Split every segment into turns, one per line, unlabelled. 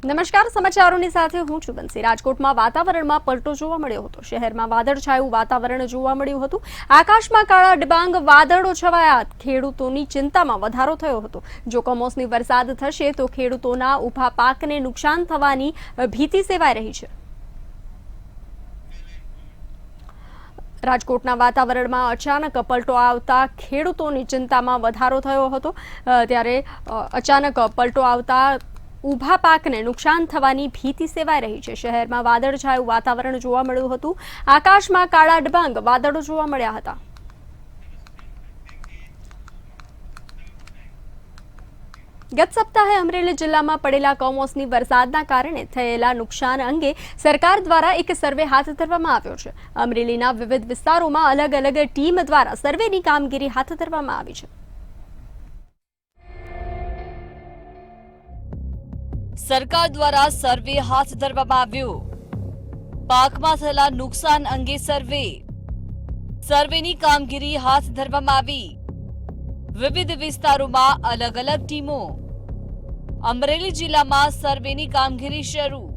નમસ્કાર, સમાચારોની સાથે હું છું બંસી। રાજકોટમાં વાતાવરણમાં પલટો જોવા મળ્યો હતો। શહેરમાં વાદળછાયું વાતાવરણ જોવા મળ્યું હતું। આકાશમાં કાળા ડિબાંગ વાદળો છવાયા। ખેડૂતોની ચિંતામાં વધારો થયો હતો। જો કમોસમી વરસાદ થશે તો ખેડૂતોના ઊભા પાકને નુકસાન થવાની ભીતિ સેવાઈ રહી છે। રાજકોટના વાતાવરણમાં અચાનક પલટો આવતા ખેડૂતોની ચિંતામાં વધારો થયો હતો। ત્યારે અચાનક પલટો આવતા ઊભા પાકને નુકસાન થવાની ભીતિ સેવાઈ રહી છે। શહેરમાં વાદળછાયું વાતાવરણ જોવા મળ્યું હતું। આકાશમાં કાળા ડિબાંગ વાદળો જોવા મળ્યા હતા। ગત સપ્તાહે અમરેલી જિલ્લામાં પડેલા કમોસમી વરસાદના કારણે થયેલા નુકસાન અંગે સરકાર દ્વારા એક સર્વે હાથ ધરવામાં આવ્યો છે। અમરેલીના વિવિધ વિસ્તારોમાં અલગ અલગ ટીમ દ્વારા સર્વેની કામગીરી હાથ ધરવામાં આવી છે।
સરકાર દ્વારા સર્વે હાથ ધરવામાં આવ્યો। પાકમાં થયેલા નુકસાન અંગે સર્વેની કામગીરી હાથ ધરવામાં આવી। વિવિધ વિસ્તારોમાં અલગ અલગ ટીમો। અમરેલી જિલ્લામાં સર્વેની કામગીરી શરૂ।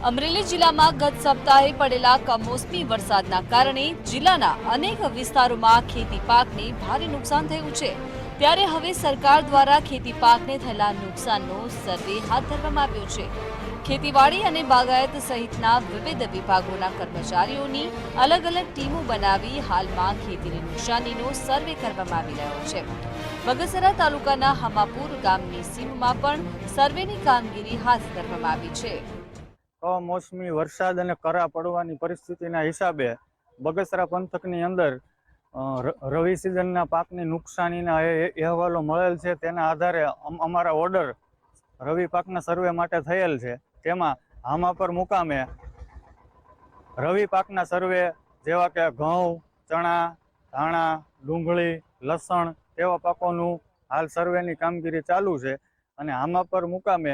અમરેલી જિલ્લામાં ગત સપ્તાહે પડેલા કમોસમી વરસાદના કારણે જિલ્લાના અનેક વિસ્તારોમાં ખેતી પાકને ભારે નુકસાન થયું છે। ત્યારે હવે સરકાર દ્વારા ખેતી પાકને થયેલા નુકસાનનો સર્વે હાથ ધરવામાં આવ્યો છે। ખેતીવાડી અને બાગાયત સહિતના વિવિધ વિભાગોના કર્મચારીઓની અલગ અલગ ટીમો બનાવી હાલમાં ખેતીની નુકસાનીનો સર્વે કરવામાં આવી રહ્યો છે। બગસરા તાલુકાના હમાપુર ગામની સીમમાં પણ સર્વેની કામગીરી હાથ ધરવામાં આવી છે।
કમોસમી વરસાદ અને કરા પડવાની પરિસ્થિતિના હિસાબે બગસરા પંથકની અંદર રવિ સિઝનના પાકની નુકસાનીના અહેવાલો મળેલ છે। તેના આધારે અમારા ઓર્ડર રવિ પાકના સર્વે માટે થયેલ છે। તેમાં હામાપર મુકામે રવિ પાકના સર્વે જેવા કે ઘઉં, ચણા, ધાણા, ડુંગળી, લસણ તેવા પાકોનું હાલ સર્વેની કામગીરી ચાલુ છે। અને હામાપર મુકામે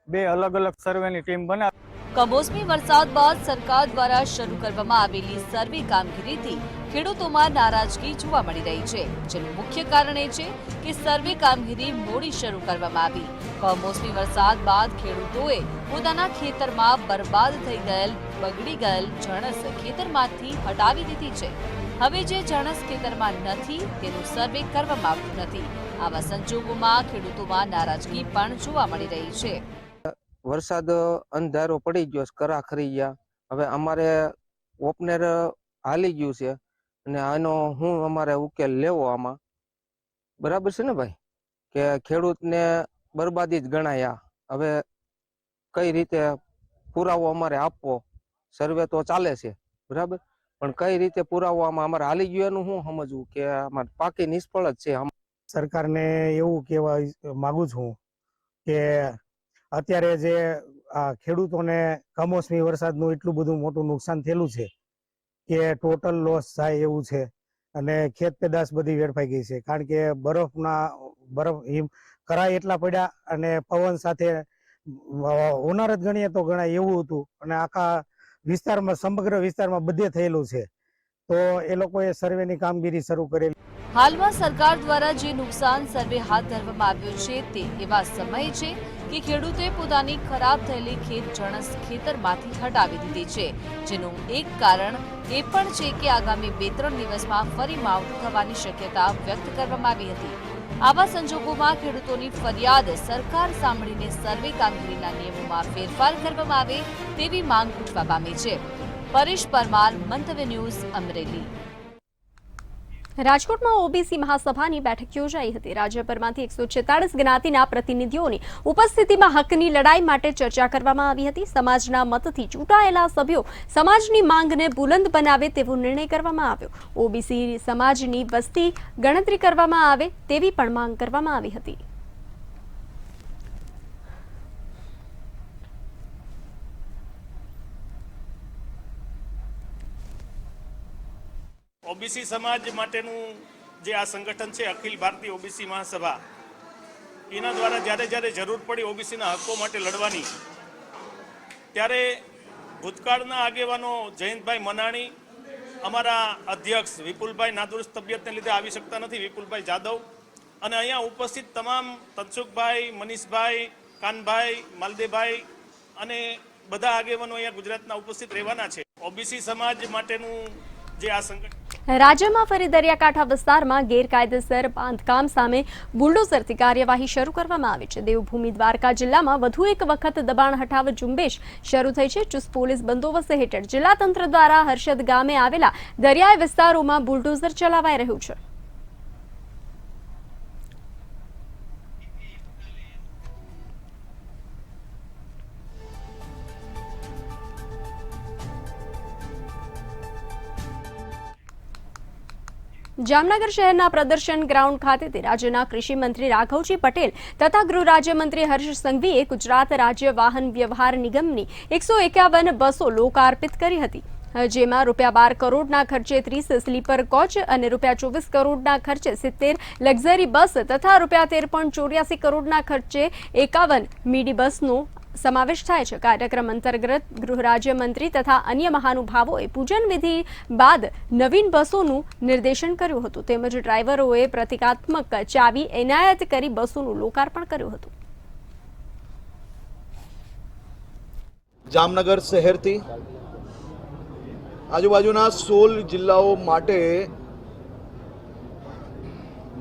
બે અલગ અલગ સર્વેની ટીમ બનાવી।
કમોસમી વરસાદ બાદ સરકાર દ્વારા શરૂ કરવામાં આવેલી સર્વે કામગીરીથી ખેડૂતોમાં નારાજગી જોવા મળી રહી છે। જેનું મુખ્ય કારણ એ છે કે સર્વે કામગીરી મોડી શરૂ કરવામાં આવી। કમોસમી વરસાદ બાદ ખેડૂતોએ પોતાના ખેતરમાં બરબાદ થઈ ગયેલ બગડી ગયેલ જણસ ખેતરમાંથી હટાવી દીધી છે। હવે જે જણસ ખેતરમાં નથી તેનું સર્વે કરવામાં આવતું નથી। આવા સંજોગોમાં ખેડૂતોમાં નારાજગી પણ જોવા મળી રહી છે।
વરસાદ અંધારો પડી ગયો, કરા ખરી ગયા। હવે અમારે ઓપનર હાલી ગયું છે અને આનો અમારે ઉકેલ લેવો આમાં બરાબર છે ને ભાઈ, કે ખેડૂતને બરબાદી જ ગણાયા। હવે કઈ રીતે પુરાવો અમારે આપવો? સર્વે તો ચાલે છે બરાબર, પણ કઈ રીતે પુરાવો આમાં અમારે હાલી ગયું એનું શું સમજવું કે અમારે પાકી નિષ્ફળ જ છે।
સરકારને એવું કહેવા માંગુ છું કે અત્યારે જે ખેડૂતોને કમોસમી વરસાદનું એટલું બધું મોટું નુકસાન થયેલું છે કે ટોટલ લોસ થાય એવું છે। અને ખેત પેદાશ બધી વેડફાઈ ગઈ છે, કારણ કે બરફ કરાય એટલા પડ્યા અને પવન સાથે ઉનાળ જ ગણીએ તો ગણાય એવું હતું। અને આખા વિસ્તારમાં સમગ્ર વિસ્તારમાં બધે થયેલું છે, તો એ લોકોએ સર્વેની કામગીરી શરૂ કરેલી।
હાલમાં સરકાર દ્વારા જે નુકસાન સર્વે હાથ ધરવામાં આવ્યો છે તે એવા સમયે છે કે ખેડૂતે પોતાની ખરાબ થયેલી ખેત જણસ ખેતરમાંથી હટાવી દીધી છે। જેનું એક કારણ એ પણ છે કે આગામી 2-3 દિવસમાં ફરી માવઠું થવાની શક્યતા વ્યક્ત કરવામાં આવી હતી। આવા સંજોગોમાં ખેડૂતોની ફરિયાદ સરકાર સાંભળીને સર્વે કામગીરીના નિયમોમાં ફેરફાર કરવામાં આવે તેવી માંગ ઉઠવા પામી છે। પરેશ પરમાર, મંતવ્ય ન્યૂઝ, અમરેલી।
રાજકોટમાં ઓબીસી મહાસભાની બેઠક યોજાઈ હતી। રાજ્યભરમાંથી 146 જ્ઞાતિના પ્રતિનિધિઓની ઉપસ્થિતિમાં હકની લડાઈ માટે ચર્ચા કરવામાં આવી હતી। સમાજના મતથી ચૂંટાયેલા સભ્યો સમાજની માંગને બુલંદ બનાવે તેવો નિર્ણય કરવામાં આવ્યો। ઓબીસી સમાજની વસ્તી ગણતરી કરવામાં આવે તેવી પણ માંગ કરવામાં આવી હતી।
ઓબીસી સમાજ માટેનું જે આ સંગઠન છે અખિલ ભારતીય ઓબીસી મહાસભા, એના દ્વારા જ્યારે જ્યારે જરૂર પડી ઓબીસીના હક્કો માટે લડવાની, ત્યારે ભૂતકાળના આગેવાનો જયંતભાઈ મનાણી, અમારા અધ્યક્ષ વિપુલભાઈ નાદુરસ્ત તબિયતને લીધે આવી શકતા નથી, વિપુલભાઈ જાદવ, અને અહીંયા ઉપસ્થિત તમામ તનસુખભાઈ, મનીષભાઈ, કાનભાઈ, માલદેભાઈ અને બધા આગેવાનો અહીંયા ગુજરાતના ઉપસ્થિત રહેવાના છે. ઓબીસી સમાજ માટેનું જે આ સંગઠન
રાજ્યમાં ફરી દરિયાકાંઠા વિસ્તારમાં ગેરકાયદેસર બાંધકામ સામે બુલડોઝરથી કાર્યવાહી શરૂ કરવામાં આવી છે. દેવભૂમિ દ્વારકા જિલ્લામાં વધુ એક વખત દબાણ હટાવ ઝુંબેશ શરૂ થઈ છે. ચુસ્ત પોલીસ બંદોબસ્ત હેઠળ જિલ્લા તંત્ર દ્વારા હર્ષદ ગામે આવેલા દરિયાઈ વિસ્તારોમાં બુલડોઝર ચલાવાઈ રહ્યું છે. જામનગર શહેરના પ્રદર્શન ગ્રાઉન્ડ ખાતેથી રાજ્યના કૃષિ મંત્રી રાઘવજી પટેલ તથા ગૃહ રાજ્યમંત્રી હર્ષ સંઘવીએ ગુજરાત રાજ્ય વાહન વ્યવહાર નિગમની 151 બસો લોકાર્પિત કરી હતી, જેમાં ₹12 કરોડના ખર્ચે 30 સ્લીપર કોચ અને ₹24 કરોડના ખર્ચે 70 લક્ઝરી બસ તથા ₹13.84 કરોડના ખર્ચે 51 મિડી બસનો સમાવેશ થાય છે. કાર્યક્રમ અંતર્ગત ગૃહ રાજ્યમંત્રી તથા અન્ય મહાનુભાવોએ પૂજન વિધિ બાદ નવીન બસોનું નિર્દેશન કર્યું હતું તેમજ ડ્રાઈવરોએ પ્રતિકાત્મક ચાવી એનાયત કરી બસોનું લોકાર્પણ કર્યું હતું.
જામનગર શહેરથી આજુબાજુના 16 જિલ્લાઓ માટે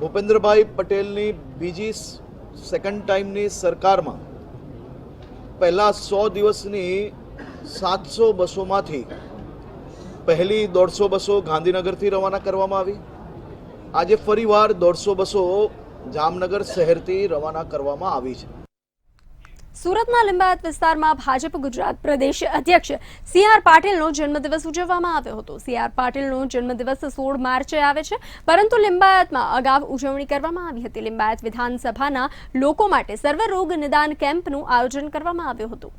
ભૂપેન્દ્રભાઈ પટેલની બીજી સેકન્ડ ટાઈમની સરકારમાં પહેલા 100 દિવસની 700 બસોમાંથી પહેલી 150 બસો ગાંધીનગરથી રવાના કરવામાં આવી. આજે ફરીવાર 150 બસો જામનગર શહેરથી રવાના કરવામાં આવી છે.
સુરતના લિંબાયત વિસ્તારમાં ભાજપ ગુજરાત પ્રદેશ અધ્યક્ષ સી.આર. પાટીલનો જન્મદિવસ ઉજવવામાં આવ્યો હતો. સી.આર. પાટીલનો જન્મદિવસ 16 માર્ચે આવે છે, પરંતુ લિંબાયતમાં અગાઉ ઉજવણી કરવામાં આવી હતી. લિંબાયત વિધાનસભાના લોકો માટે સર્વરોગ નિદાન કેમ્પનું આયોજન કરવામાં આવ્યું હતું.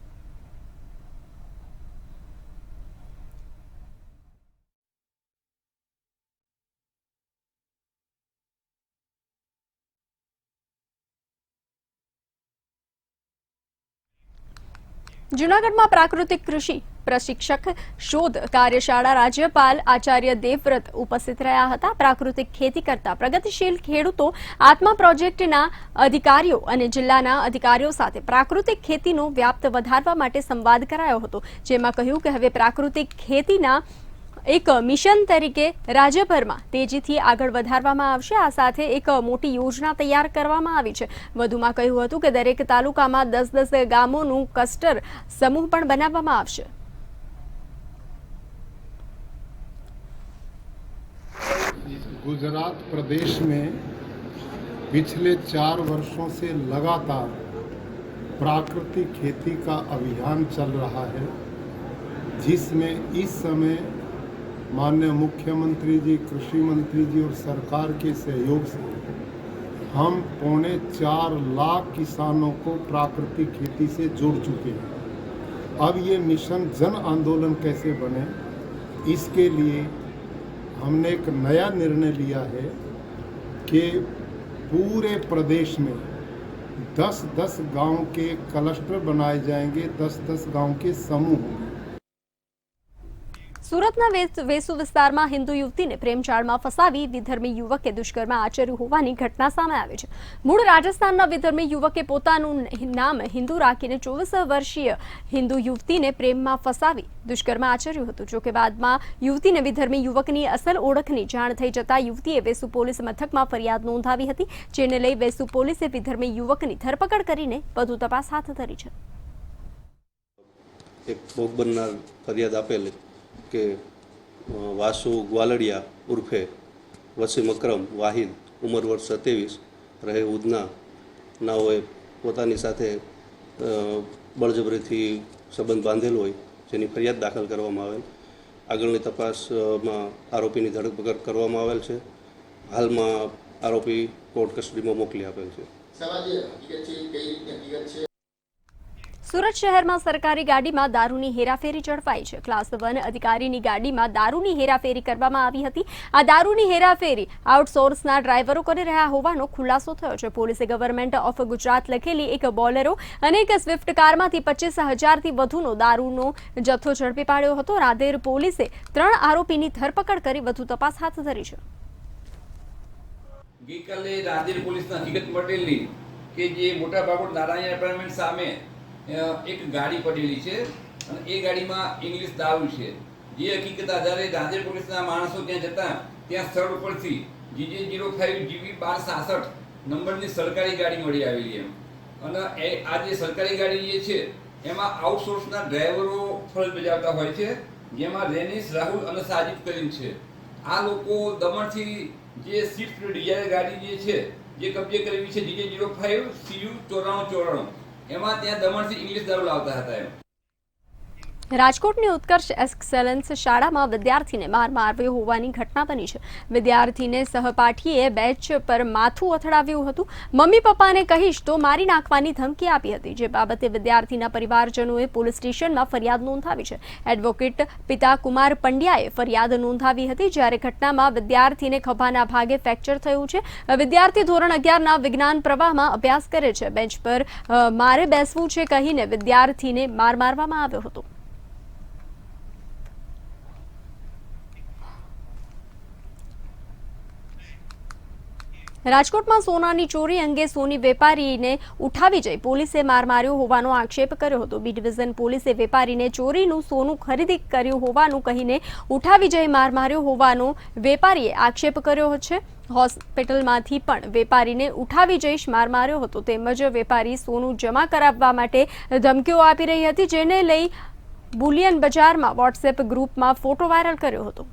જૂનાગઢમાં પ્રાકૃતિક કૃષિ પ્રશિક્ષક શોધ કાર્યશાળા રાજ્યપાલ આચાર્ય દેવવ્રત ઉપસ્થિત રહ્યા હતા. પ્રાકૃતિક ખેતી કરતા પ્રગતિશીલ ખેડૂતો, આત્મા પ્રોજેક્ટના અધિકારીઓ અને જિલ્લાના અધિકારીઓ સાથે પ્રાકૃતિક ખેતીનો વ્યાપ વધારવા માટે સંવાદ કરાયો હતો, જેમાં કહ્યું કે હવે પ્રાકૃતિક ખેતીના એક મિશન તરીકે રાજ્યભરમાં તેજીથી આગળ વધારવામાં આવશે. આ સાથે એક મોટી યોજના તૈયાર કરવામાં આવી છે. વધુમાં કહ્યું હતું કે દરેક તાલુકામાં 10-10 ગામોનું ક્લસ્ટર સમૂહ પણ બનાવવામાં આવશે.
गुजरात प्रदेश में पिछले 4 वर्षों से लगातार प्राकृतिक खेती का अभियान चल रहा है, जिसमें इस समय माननीय मुख्यमंत्री जी, कृषि मंत्री जी और सरकार के सहयोग से हम 4.25 लाख किसानों को प्राकृतिक खेती से जोड़ चुके हैं. अब ये मिशन जन आंदोलन कैसे बने, इसके लिए हमने एक नया निर्णय लिया है कि पूरे प्रदेश में 10-10 गांव के क्लस्टर बनाए जाएंगे, 10-10 गांव के समूह होंगे.
સુરતના વેસુ વિસ્તારમાં હિન્દુ યુવતીને પ્રેમજાળમાં ફસાવી વિધર્મી યુવકે દુષ્કર્મ આચર્યું હોવાની ઘટના સામે આવી છે. મૂળ રાજસ્થાનના વિધર્મી યુવકે પોતાનું નામ હિન્દુ રાખીને 24 વર્ષીય હિન્દુ યુવતીને પ્રેમમાં ફસાવી દુષ્કર્મ આચર્યું હતું. જોકે બાદમાં યુવતીને વિધર્મી યુવકની અસલ ઓળખની જાણ થઈ જતા યુવતીએ વેસુ પોલીસ મથકમાં ફરિયાદ નોંધાવી હતી, જેને લઈ વેસુ પોલીસે વિધર્મી યુવકની ધરપકડ કરીને વધુ તપાસ હાથ ધરી છે.
એક ભોગ બનનાર ફરિયાદ આપેલી કે વાસુ ગ્વાલડિયા ઉર્ફે વસીમ અકરમ વાહિદ, ઉંમર વર્ષ 27, રહે ઉધના, નાઓએ પોતાની સાથે બળજબરીથી સંબંધ બાંધેલો હોય, જેની ફરિયાદ દાખલ કરવામાં આવેલ. આગળની તપાસમાં આરોપીની ધરપકડ કરવામાં આવેલ છે. હાલમાં આરોપી કોર્ટ કસ્ટડીમાં મોકલી આપેલ છે.
સુરત શહેરમાં સરકારી ગાડીમાં દારૂની હેરાફેરી ઝડપાઈ છે. ક્લાસ 1 અધિકારીની ગાડીમાં દારૂની હેરાફેરી કરવામાં આવી હતી. આ દારૂની હેરાફેરી આઉટસોર્સના ડ્રાઈવરો કરી રહ્યા હોવાનો ખુલાસો થયો છે. પોલીસે ગવર્મેન્ટ ઓફ ગુજરાત લખેલી એક બોલેરો અને એક સ્વિફ્ટ કારમાંથી 25,000થી વધુનો દારૂનો જથ્થો ઝડપી પાડ્યો હતો. રાધેર પોલીસે 3 આરોપીની ધરપકડ કરી વધુ તપાસ હાથ ધરી છે.
ગઈકાલે રાધેર પોલીસના હકીકત પટેલની કે જે મોટા ભાગોળ નારાયણ એપાર્ટમેન્ટ સામે એક ગાડી પડેલી છે અને એ ગાડીમાં ઇંગ્લિશ દારૂ છે. જે હકીકત આધારે રાંદેર પોલીસના માણસો ત્યાં જતા ત્યાં સ્થળ ઉપરથી GJ05 GB 1266 નંબરની સરકારી ગાડી મળી આવેલી એમ. અને આ જે સરકારી ગાડી જે છે એમાં આઉટસોર્સના ડ્રાઈવરો ફરજ બજાવતા હોય છે, જેમાં રેનિશ, રાહુલ અને સાજિદ કરીને છે. આ લોકો દમણથી જે સ્વિફ્ટ ડિઝાયર ગાડી જે છે જે કબજે કરેલી છે GJ05 CU 9494 એમાં ત્યાં દમણથી ઇંગ્લિશ દારૂ લાવતા હતા એમ.
રાજકોટની ઉત્કર્ષ એક્સેલન્સ શાળામાં વિદ્યાર્થીને માર માર્યો હોવાની ઘટના બની છે. વિદ્યાર્થીને સહપાઠીએ બેન્ચ પર માથું અથડાવ્યું હતું. મમ્મી પપ્પાને કહીશ તો મારી નાખવાની ધમકી આપી હતી, જે બાબતે વિદ્યાર્થીના પરિવારજનોએ પોલીસ સ્ટેશનમાં ફરિયાદ નોંધાવી છે. એડવોકેટ પિતા કુમાર પંડ્યાએ ફરિયાદ નોંધાવી હતી, જ્યારે ઘટનામાં વિદ્યાર્થીને ખભાના ભાગે ફ્રેક્ચર થયું છે. વિદ્યાર્થી ધોરણ 11ના વિજ્ઞાન પ્રવાહમાં અભ્યાસ કરે છે. બેન્ચ પર મારે બેસવું છે કહીને વિદ્યાર્થીને માર મારવામાં આવ્યો હતો. રાજકોટમાં સોનાની ચોરી અંગે સોની વેપારીને ઉઠાવી જઈ પોલીસે માર માર્યો હોવાનો આક્ષેપ કર્યો હતો. બી ડિવિઝન પોલીસે વેપારીને ચોરીનું સોનું ખરીદી કર્યું હોવાનું કહીને ઉઠાવી જઈ માર માર્યો હોવાનો વેપારીએ આક્ષેપ કર્યો છે. હોસ્પિટલમાંથી પણ વેપારીને ઉઠાવી જઈશ માર માર્યો હતો. તેમજ વેપારી સોનું જમા કરાવવા માટે ધમકીઓ આપી રહી હતી, જેને લઈ બુલિયન બજારમાં વોટ્સએપ ગ્રુપમાં ફોટો વાયરલ કર્યો હતો.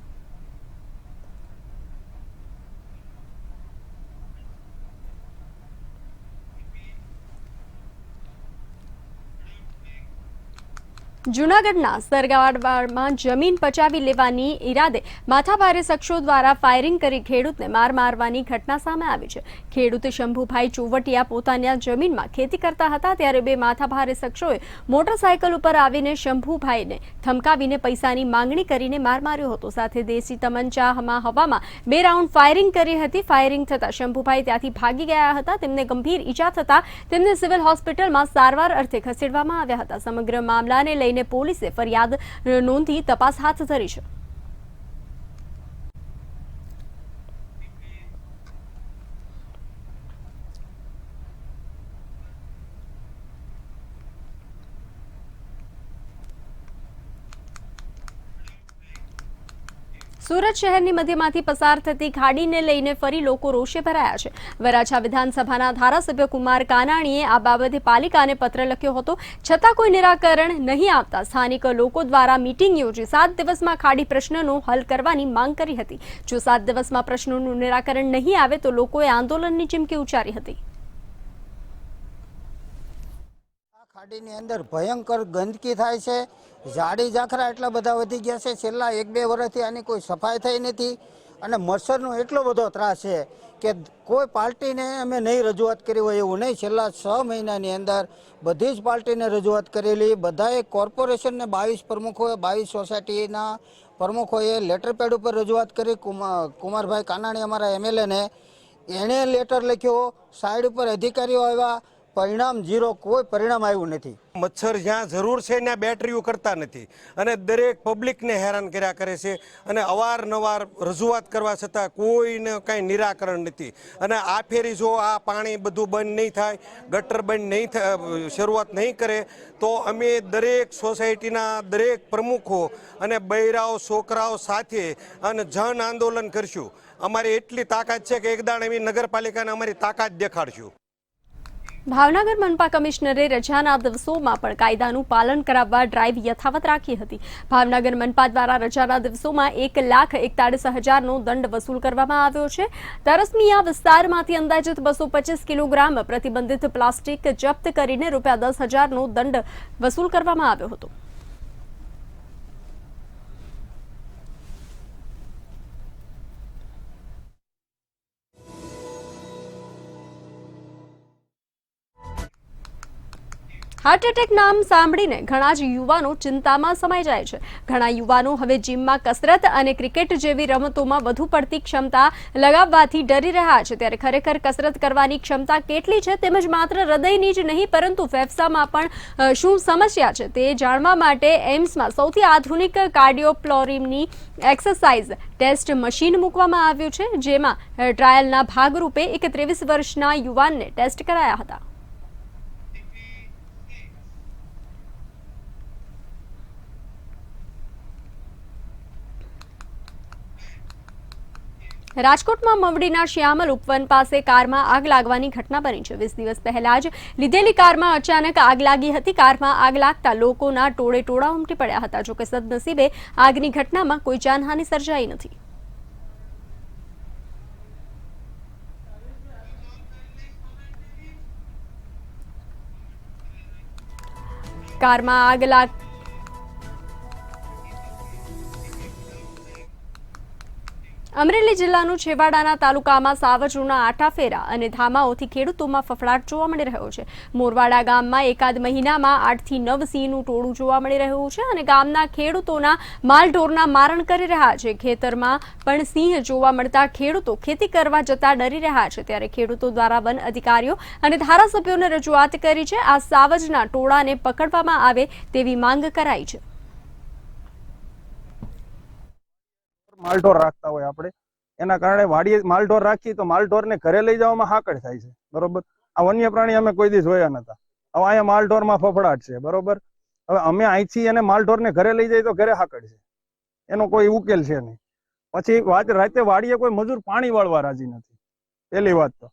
જૂનાગઢના સરગાવાડમાં જમીન પચાવી લેવાની ઈરાદે માથાભારે શખ્સો દ્વારા ફાયરિંગ કરી ખેડૂતને માર મારવાની ઘટના સામે આવી છે. ખેડૂત શંભુભાઈ ચોવટિયા પોતાની જમીનમાં ખેતી કરતા હતા, ત્યારે બે માથાભારે શખ્સોએ મોટરસાયકલ ઉપર આવીને શંભુભાઈને ધમકાવીને પૈસાની માંગણી કરીને માર માર્યો હતો. સાથે દેશી તમંચામાં હવામાં 2 રાઉન્ડ ફાયરિંગ કરી હતી. ફાયરિંગ થતાં શંભુભાઈ ત્યાંથી ભાગી ગયા હતા. તેમને ગંભીર ઈજા થતાં તેમને સિવિલ હોસ્પિટલમાં સારવાર અર્થે ખસેડવામાં આવ્યા હતા. સમગ્ર મામલાને લઈને પોલીસે ફરિયાદ નોંધી તપાસ હાથ ધરી છે. સુરત શહેરની મધ્યમાંથી પસાર થતી ખાડીને લઈને ફરી લોકો રોષે ભરાયા છે. વરાછા વિધાનસભાના ધારાસભ્ય કુમાર કાનાણીએ આ બાબતે પાલિકાને પત્ર લખ્યો હતો, છતાં કોઈ નિરાકરણ નહીં આવતા સ્થાનિક લોકો દ્વારા મીટિંગ યોજી 7 દિવસમાં ખાડી પ્રશ્નનો હલ કરવાની માંગ કરી હતી. જો 7 દિવસમાં પ્રશ્નોનું નિરાકરણ નહીં આવે તો લોકોએ આંદોલનની ચીમકી ઉચ્ચારી હતી.
ખાડીની અંદર ભયંકર ગંદકી થાય છે. ઝાડી ઝાખરા એટલા બધા વધી ગયા છે. છેલ્લા 1-2 વર્ષથી આની કોઈ સફાઈ થઈ નથી અને મચ્છરનો એટલો બધો ત્રાસ છે કે કોઈ પાર્ટીને અમે નહીં રજૂઆત કરી હોય એવું નહીં. છેલ્લા 6 મહિનાની અંદર બધી જ પાર્ટીને રજૂઆત કરેલી. બધાએ કોર્પોરેશનને 22 પ્રમુખોએ 22 સોસાયટીના પ્રમુખોએ લેટર પેડ ઉપર રજૂઆત કરી. કુમારભાઈ કાનાણી અમારા MLA ને એણે લેટર લખ્યો. સાઈડ ઉપર અધિકારીઓ આવ્યા, પરિણામ ઝીરો. કોઈ પરિણામ આવ્યું નથી.
મચ્છર જ્યાં જરૂર છે ત્યાં બેટરીઓ કરતા નથી અને દરેક પબ્લિકને હેરાન કર્યા કરે છે અને અવારનવાર રજૂઆત કરવા છતાં કોઈને કાંઈ નિરાકરણ નથી. અને આ ફેરી જો આ પાણી બધું બંધ નહીં થાય, ગટર બંધ નહીં થાય, શરૂઆત નહીં કરે તો અમે દરેક સોસાયટીના દરેક પ્રમુખો અને બૈરાઓ છોકરાઓ સાથે અને જન આંદોલન કરશું. અમારી એટલી તાકાત છે કે એકદાણ અમે નગરપાલિકાને અમારી તાકાત દેખાડશું.
ભાવનગર મનપા કમિશનરે રજાના દિવસોમાં પણ કાયદાનું પાલન કરાવવા ડ્રાઈવ યથાવત રાખી હતી. ભાવનગર મનપા દ્વારા રજાના દિવસોમાં 1,41,000નો દંડ વસૂલ કરવામાં આવ્યો છે. તરસમિયા વિસ્તારમાંથી અંદાજિત 225 કિલોગ્રામ પ્રતિબંધિત પ્લાસ્ટિક જપ્ત કરીને ₹10,000નો દંડ વસૂલ કરવામાં આવ્યો હતો. હાર્ટ એટેક નામ સાંભળીને ઘણા જ યુવાનો ચિંતામાં સમાઈ જાય છે. ઘણા યુવાનો હવે જીમમાં કસરત અને ક્રિકેટ જેવી રમતોમાં વધુ પડતી ક્ષમતા લગાવવાથી ડરી રહ્યા છે. ત્યારે ખરેખર કસરત કરવાની ક્ષમતા કેટલી છે, તેમજ માત્ર હૃદયની જ નહીં પરંતુ ફેફસામાં પણ શું સમસ્યા છે તે જાણવા માટે એમ્સમાં સૌથી આધુનિક કાર્ડિયોપ્લોરિમની એક્સરસાઇઝ ટેસ્ટ મશીન મૂકવામાં આવ્યું છે, જેમાં ટ્રાયલના ભાગરૂપે એક 23 વર્ષના યુવાનને ટેસ્ટ કરાયા હતા. રાજકોટમાં મવડીના શ્યામલ ઉપવન પાસે કારમાં આગ લાગવાની ઘટના બની છે. 20 દિવસ પહેલા જ લીધેલી કારમાં અચાનક આગ લાગી હતી. કારમાં આગ લાગતા લોકોના ટોળે ટોળા ઉમટી પડ્યા હતા. જોકે સદનસીબે આગની ઘટનામાં કોઈ જાનહાનિ સર્જાઈ નથી. કારમાં આગ લાગ અમરેલી જિલ્લાનું છેવાડાના તાલુકામાં સાવજોના આટાફેરા અને ધામાઓથી ખેડૂતોમાં ફફડાટ જોવા મળી રહ્યો છે. મોરવાડા ગામમાં એકાદ મહિનામાં 8 થી 9 સિંહનું ટોળું જોવા મળી રહ્યું છે અને ગામના ખેડૂતોના માલઢોરના મારણ કરી રહ્યા છે. ખેતરમાં પણ સિંહ જોવા મળતા ખેડૂતો ખેતી કરવા જતા ડરી રહ્યા છે. ત્યારે ખેડૂતો દ્વારા વન અધિકારીઓ અને ધારાસભ્યોને રજૂઆત કરી છે. આ સાવજના ટોળાને પકડવામાં આવે તેવી માંગ કરાઈ છે.
માલઢોર રાખતા હોય આપણે, એના કારણે વાડીએ માલઢોર રાખી તો માલઢોરને ઘરે લઈ જવામાં હાકડ થાય છે. બરોબર, આ વન્ય પ્રાણી અમે કોઈ દી જોયા નતા. હવે અહીંયા માલઢોરમાં ફફડાટ છે. બરોબર, હવે અમે અહીંથી એને માલઢોરને ઘરે લઈ જઈએ તો ઘરે હાકડ છે, એનો કોઈ ઉકેલ છે નહીં. પછી રાતે વાડીએ કોઈ મજૂર પાણી વાળવા રાજી નથી. પહેલી વાત તો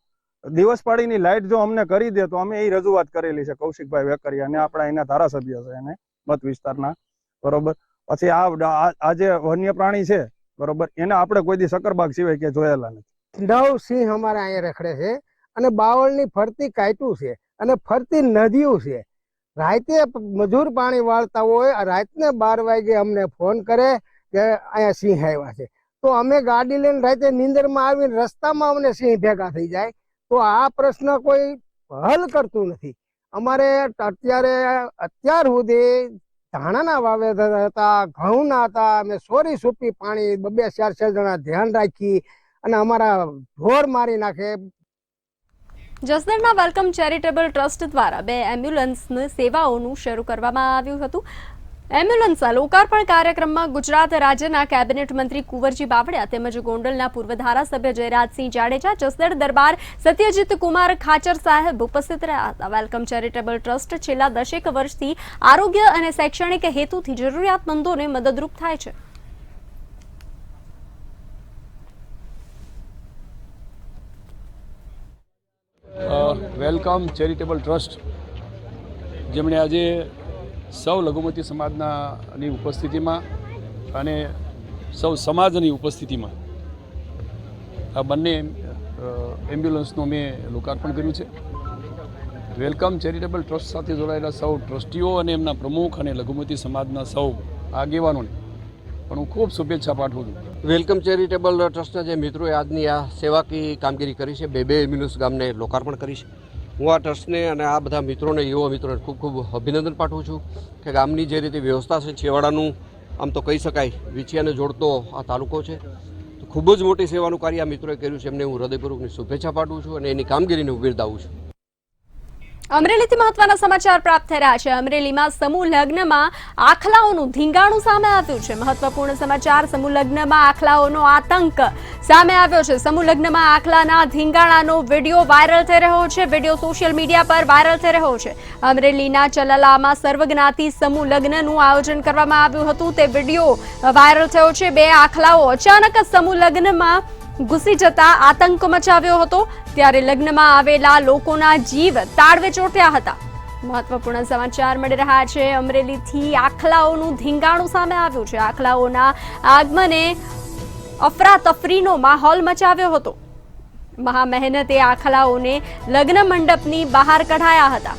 દિવસ પાડીની લાઈટ જો અમને કરી દે તો અમે એ રજૂઆત કરેલી છે કૌશિકભાઈ વેકરિયા અને આપણા એના ધારાસભ્ય છે એને મત વિસ્તારના. બરોબર, પછી આ જે વન્ય પ્રાણી છે બરોબર, એને આપણે કોઈ દી સકરબાગ સિવાય કે જોયેલા નથી.
9 સિંહ અમારે અહીંયા રખડે છે અને બાવળની ફરતી કાંટું છે અને ફરતી નદીઓ છે. રાતે મજૂર પાણી વાળતા હોય, રાતને 12 વાગે અમને ફોન કરે કે અહીંયા સિંહ આવ્યા છે, તો અમે ગાડી લઈને રાતે નીંદરમાં આવીને રસ્તામાં અમને સિંહ ભેગા થઈ જાય. તો આ પ્રશ્ન કોઈ હલ કરતું નથી. અમારે અત્યાર સુધી ધાણાના વાવેતર હતા, ઘઉંના હતા, અમે સોરી સુપી પાણી 2-4 જણા ધ્યાન રાખી અને અમારા ઢોર મારી નાખે.
જસદણના વેલકમ ચેરિટેબલ ટ્રસ્ટ દ્વારા 2 એમ્બ્યુલન્સની સેવાઓનું શરૂ કરવામાં આવ્યું હતું. એમ્બ્યુલન્સના લોકાર્પણ કાર્યક્રમમાં ગુજરાત રાજ્યના કેબિનેટ મંત્રી કુંવરજી બાવળિયા તેમજ ગોંડલના પૂર્વ ધારાસભ્ય જયરાજસિંહ જાડેજા, જસદણ દરબાર સત્યજીત કુમાર ખાચર સાહેબ ઉપસ્થિત રહ્યા હતા. વેલકમ ચેરિટેબલ ટ્રસ્ટ છેલ્લા 10 વર્ષથી આરોગ્ય અને શૈક્ષણિક હેતુથી જરૂરિયાતમંદોને મદદરૂપ થાય છે.
વેલકમ ચેરિટેબલ ટ્રસ્ટ જેમણે આજે સૌ લઘુમતી સમાજની ઉપસ્થિતિમાં અને સૌ સમાજની ઉપસ્થિતિમાં આ બંને એમ્બ્યુલન્સનું મેં લોકાર્પણ કર્યું છે. વેલકમ ચેરિટેબલ ટ્રસ્ટ સાથે જોડાયેલા સૌ ટ્રસ્ટીઓ અને એમના પ્રમુખ અને લઘુમતી સમાજના સૌ આગેવાનોને પણ હું ખૂબ શુભેચ્છા પાઠવું છું.
વેલકમ ચેરિટેબલ ટ્રસ્ટના જે મિત્રોએ આજની આ સેવાકીય કામગીરી કરી છે, 2 એમ્બ્યુલન્સ ગામને લોકાર્પણ કરી છે. હું આ ટ્રસ્ટને અને આ બધા મિત્રોને, યુવા મિત્રોને ખૂબ ખૂબ અભિનંદન પાઠવું છું કે ગામની જે રીતે વ્યવસ્થા છે, છેવાડાનું આમ તો કહી શકાય વિછિયાને જોડતો આ તાલુકો છે, તો ખૂબ જ મોટી સેવાનું કાર્ય આ મિત્રોએ કર્યું છે. એમને હું હૃદયપૂર્વકની શુભેચ્છા પાઠવું છું અને એની કામગીરીને હું બિરદાવું છું.
અમરેલીથી મહત્વના સમાચાર પ્રાપ્ત થઈ રહ્યા છે. અમરેલીમાં સમૂહ લગ્નમાં આખલાઓનું ધીંગાણું સામે આવ્યું છે. મહત્વપૂર્ણ સમાચાર, સમૂહ લગ્નમાં આખલાઓનો આતંક સામે આવ્યો છે. સમૂહ લગ્નમાં આખલાના ધીંગાણાનો વિડીયો વાયરલ થઈ રહ્યો છે. વિડીયો સોશિયલ મીડિયા પર વાયરલ થઈ રહ્યો છે. અમરેલીના ચલાલામાં સર્વજ્ઞાતિ સમૂહ લગ્નનું આયોજન કરવામાં આવ્યું હતું. તે વિડીયો વાયરલ થયો છે. 2 આખલાઓ અચાનક સમૂહ લગ્નમાં ઘૂસી જતા આતંક મચાવ્યો હતો. ત્યારે લગ્નમાં આવેલા લોકોના જીવ તાળવે ચોંટ્યા હતા. મહત્વપૂર્ણ સમાચાર મળી રહ્યા છે. અમરેલીથી આખલાઓનું ધીંગાણું સામે આવ્યું છે. આખલાઓના આગમને અફરાતફરીનો માહોલ મચાવ્યો હતો. મહા મહેનતે આખલાઓને લગ્ન મંડપની બહાર કઢાયા હતા.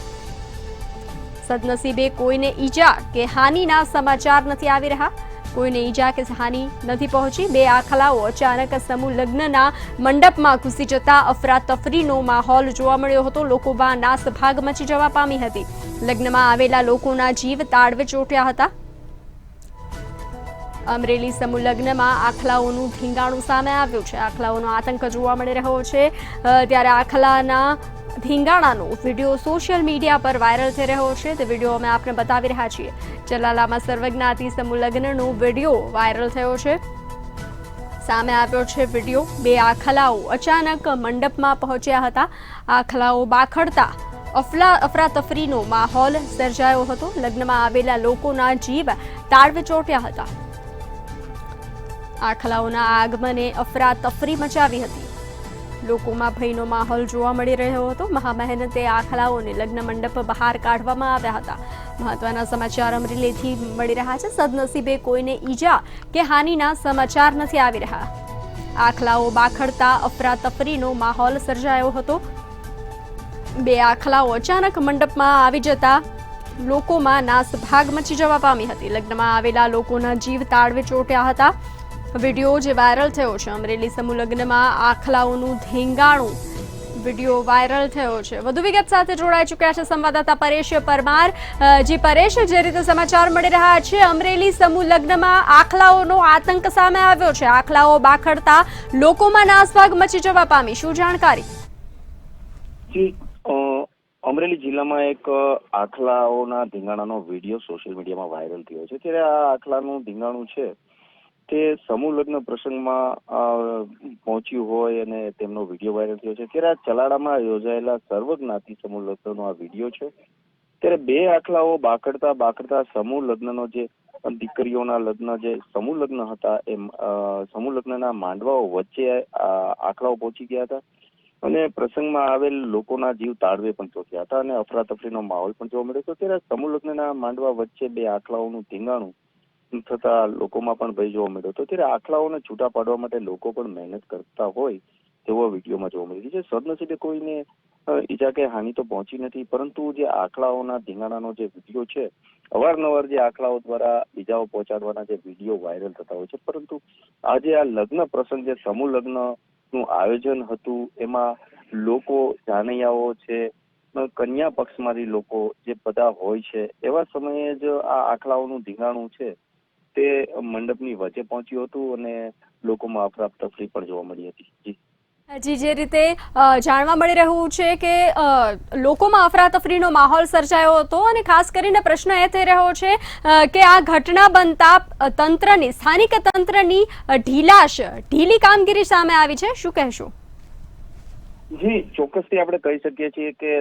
સદનસીબે કોઈને ઈજા કે હાનિના સમાચાર નથી આવી રહ્યા. કોઈને ઈજા કે હાનિ નથી પહોંચી. 2 આખલાઓ અચાનક સમૂહ લગ્નના મંડપમાં ઘૂસી જતા અફરાતફરીનો માહોલ જોવા મળ્યો હતો. લોકોમાં નાસભાગ મચી જવા પામી હતી. લગ્નમાં આવેલા લોકોના જીવ તાળવે ચોંટ્યા હતા. અમરેલી સમૂહ લગ્નમાં આખલાઓનું ધીંગાણું સામે આવ્યું છે. આખલાઓનો આતંક જોવા મળી રહ્યો છે. ત્યારે આખલાના ધીંગાણાનો વિડીયો સોશિયલ મીડિયા પર વાયરલ થઈ રહ્યો છે. તે વિડીયો અમે આપને બતાવી રહ્યા છીએ. ચલાલામાં સર્વજ્ઞાતિ સમૂહ લગ્નનો વિડીયો વાયરલ થયો છે. સામે આવ્યો છે વિડીયો. 2 આખલાઓ અચાનક મંડપમાં પહોંચ્યા હતા. આખલાઓ બાખડતા અફરાતફરીનો માહોલ સર્જાયો હતો. લગ્નમાં આવેલા લોકોના જીવ તાળવે ચોંટ્યા હતા. આખલાઓના આગમને અફરાતફરી મચાવી હતી. લોકોમાં ભયનો માહોલ જોવા મળી રહ્યો હતો. મહામહેનતે આખલાઓને લગ્ન મંડપ બહાર કાઢવામાં આવ્યા હતા. મહત્વના સમાચાર અમરેલીથી મળી રહ્યા છે. સદનસીબે કોઈને ઈજા કે હાનિના સમાચાર નથી આવી રહ્યા. આખલાઓ બાખડતા અફરાતફરીનો માહોલ સર્જાયો હતો. બે આખલાઓ અચાનક મંડપમાં આવી જતા લોકોમાં નાસભાગ મચી જવા પામી હતી. લગ્નમાં આવેલા લોકોના જીવ તાળવે ચોંટ્યા હતા. વિડીયો જે વાયરલ થયો છે, અમરેલી સમૂહ લગ્નમાં આખલાઓનું ધીંગાણું વિડીયો વાયરલ થયો છે. વધુ વિગત સાથે જોડાઈ ચૂક્યા છે સંવાદદાતા પરેશ પરમાર. જી પરેશ, જે રીતે સમાચાર મળી રહ્યા છે, અમરેલી સમૂહ લગ્નમાં આખલાઓનો આતંક સામે આવ્યો છે. આખલાઓ બાખડતા લોકોમાં નાસભાગ મચી જવા પામી. શું જાણકારી?
અમરેલી જિલ્લામાં એક આખલાઓના ધીંગાણાનો વિડીયો સોશિયલ મીડિયામાં વાયરલ થયો છે. ત્યારે આ આખલાનું ધીંગાણું છે તે સમૂહ લગ્ન પ્રસંગમાં પહોંચ્યું હોય અને તેમનો વિડીયો વાયરલ થયો છે. ત્યારે આ ચલાડામાં યોજાયેલા સર્વજ્ઞાતિ સમૂહ લગ્નનો આ વિડીયો છે. ત્યારે બે આખલાઓ બાખડતા સમૂહ લગ્નનો જે દીકરીઓના લગ્ન જે સમૂહ લગ્ન હતા એ સમૂહ લગ્નના માંડવાઓ વચ્ચે આખલાઓ પહોંચી ગયા હતા અને પ્રસંગમાં આવેલ લોકોના જીવ તાળવે પણ ચોંટ્યા હતા અને અફરાતફરીનો માહોલ પણ જોવા મળ્યો હતો. ત્યારે સમૂહ લગ્નના માંડવા વચ્ચે બે આખલાઓનું ધીંગાણું થતા લોકોમાં પણ ભય જોવા મળ્યો હતો. ત્યારે આખલાઓને છૂટા પાડવા માટે લોકો પણ મહેનત કરતા હોય તેવો વિડીયોમાં જોવા મળી છે. સદનસીબે કોઈને ઈજા કે હાનિ તો પહોંચી નથી, પરંતુ જે આખલાઓના ધીંગાણાનો જે વિડીયો છે, અવારનવાર જે આખલાઓ દ્વારા ઈજાઓ પહોંચાડવાના જે વિડીયો વાયરલ થતા હોય છે, પરંતુ આજે આ લગ્ન પ્રસંગ જે સમૂહ લગ્ન નું આયોજન હતું એમાં લોકો જાનૈયાઓ છે, કન્યા પક્ષમાંથી લોકો જે બધા હોય છે, એવા સમયે જ આ આખલાઓનું ધીંગાણું છે તે મંડપની વચ્ચે પહોંચ્યું હતું અને લોકોમાં અફરાતફરી પણ જોવા મળી હતી.
જે રીતે જાણવા મળી રહ્યું છે કે લોકોમાં અફરાતફરીનો માહોલ સર્જાયો હતો અને ખાસ કરીને પ્રશ્ન એ થઈ રહ્યો છે કે આ ઘટના બનતા તંત્રની સ્થાનિક તંત્રની ઢીલી કામગીરી સામે આવી છે. શું કહેશો?
જી, ચોક્કસથી આપણે કહી શકીએ છીએ કે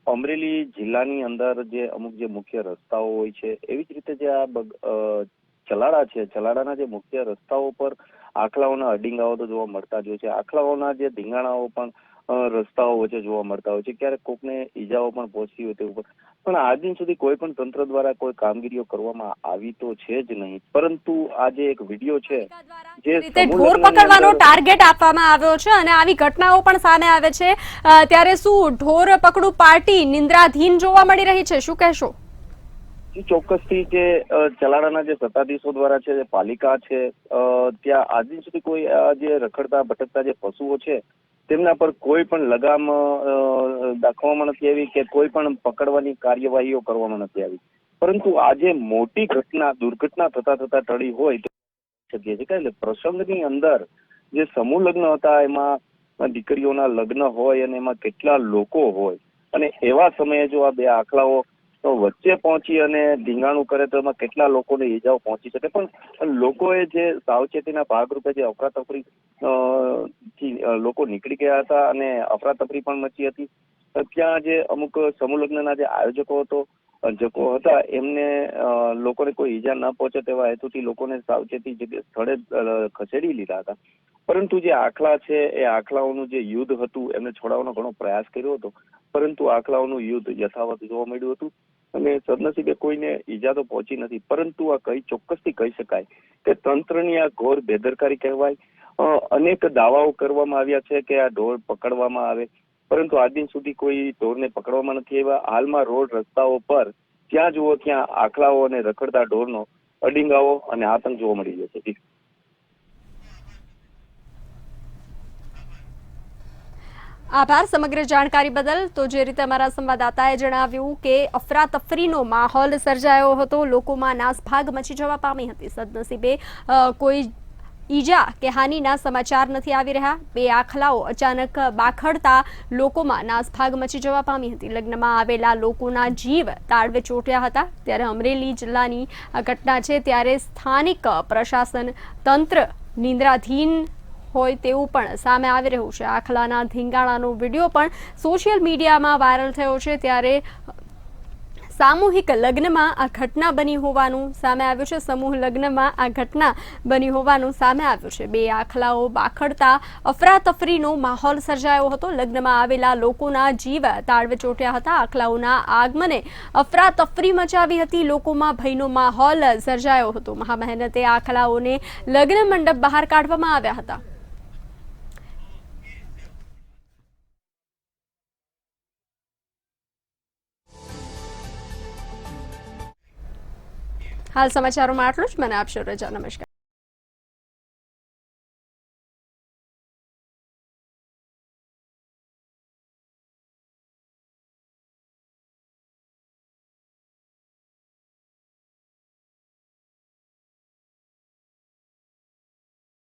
અમરેલી જિલ્લાની અંદર જે અમુક જે મુખ્ય રસ્તાઓ હોય છે, એવી જ રીતે જે આ ચલાડા છે, ચલાડાના જે મુખ્ય રસ્તાઓ પર આખલાઓના અડિંગાઓ તો જોવા મળતા જ હોય છે. આખલાઓના જે ધીંગાણાઓ પણ રસ્તાઓ વચ્ચે જોવા મળતા હોય છે. ક્યારેક કોકને ઈજાઓ પણ પહોંચતી હોય તેવું પણ આજ દિન સુધી કોઈ પણ તંત્ર દ્વારા કોઈ કામગીરીઓ કરવામાં આવી તો છે જ નહીં. પરંતુ આ જે એક વિડીયો છે જે
ઢોર પકડવાનો ટાર્ગેટ આપવામાં આવ્યો છે અને આવી ઘટનાઓ પણ સામે આવે છે, ત્યારે શું ઢોર પકડું પાર્ટી નિંદ્રાધીન જોવા મળી રહી છે? શું કહેશો?
ચોક્કસથી જે ચલાડાના જે સત્તાધીશો દ્વારા છે, જે પાલિકા છે, ત્યાં આજ દિન સુધી કોઈ જે રખડતા ભટકતા જે પશુઓ છે તેમના પર કોઈ પણ લગામ દાખવવામાં નથી આવી કે કોઈ પણ પકડવાની કાર્યવાહીઓ કરવામાં નથી આવી. પરંતુ આજે મોટી દુર્ઘટના થતા ટળી હોય તો શકીએ છીએ કે પ્રસંગની અંદર જે સમૂહ લગ્ન હતા એમાં દીકરીઓના લગ્ન હોય અને એમાં કેટલા લોકો હોય અને એવા સમયે જો આ બે આખલાઓ વચ્ચે પહોંચી અને ધીંગાણું કરે તો એમાં કેટલા લોકોને ઈજાઓ પહોંચી શકે. પણ લોકોએ જે સાવચેતીના ભાગરૂપે જે અફરાતફરી થી લોકો નીકળી ગયા હતા અને અફરાતફરી પણ મચી હતી. ત્યાં જે અમુક સમૂહ લગ્નના જે આયોજકો હતા એમને લોકોને કોઈ ઈજા ન પહોંચે તેવા હેતુથી લોકોને સાવચેતી સ્થળે ખસેડી લીધા હતા. પરંતુ જે આખલા છે એ આખલાઓનું જે યુદ્ધ હતું એમને છોડાવવાનો ઘણો પ્રયાસ કર્યો હતો, પરંતુ આખલાઓનું યુદ્ધ યથાવત જોવા મળ્યું હતું અને સદનસીબે કોઈને ઈજા તો પહોંચી નથી. પરંતુ આ ચોક્કસથી કહી શકાય કે તંત્રની આ ઘોર બેદરકારી કહેવાય. અનેક દાવાઓ કરવામાં આવ્યા છે કે આ ઢોર પકડવામાં આવે, પરંતુ આજ દિન સુધી કોઈ ઢોરને પકડવામાં નથી આવ્યા. હાલમાં રોડ રસ્તાઓ પર જ્યાં જુઓ ત્યાં આખલાઓ અને રખડતા ઢોરનો અડિંગાઓ અને આતંક જોવા મળી જશે.
આભાર સમગ્ર જાણકારી બદલ. તો જે રીતે અમારા સંવાદદાતાએ જણાવ્યું કે અફરાતફરીનો માહોલ સર્જાયો હતો, લોકોમાં નાસભાગ મચી જવા પામી હતી. સદનસીબે કોઈ ઈજા કે હાનિના સમાચાર નથી આવી રહ્યા. બે આખલાઓ અચાનક બાખડતા લોકોમાં નાસભાગ મચી જવા પામી હતી. લગ્નમાં આવેલા લોકોના જીવ તાળવે ચોંટ્યા હતા. ત્યારે અમરેલી જિલ્લાની આ ઘટના છે, ત્યારે સ્થાનિક પ્રશાસન તંત્ર નિંદ્રાધીન હોય તેવું પણ સામે આવી રહ્યું છે. આખલાના ધીંગાણાનો વિડીયો પણ સોશિયલ મીડિયામાં વાયરલ થયો છે. ત્યારે સામૂહિક લગ્નમાં આ ઘટના બની હોવાનું સામે આવ્યું છે. સમૂહ લગ્નમાં આ ઘટના બની હોવાનું સામે આવ્યું છે. 2 આખલાઓ બાખડતા અફરાતફરીનો માહોલ સર્જાયો હતો. લગ્નમાં આવેલા લોકોના જીવ તાળવે ચોંટ્યા હતા. આખલાઓના આગમને અફરાતફરી મચાવી હતી. લોકોમાં ભયનો માહોલ સર્જાયો હતો. મહામહેનતે આખલાઓને લગ્ન મંડપ બહાર કાઢવામાં આવ્યા હતા. હાલ સમાચારોમાં આટલું જ. મને આપશો રજા. નમસ્કાર.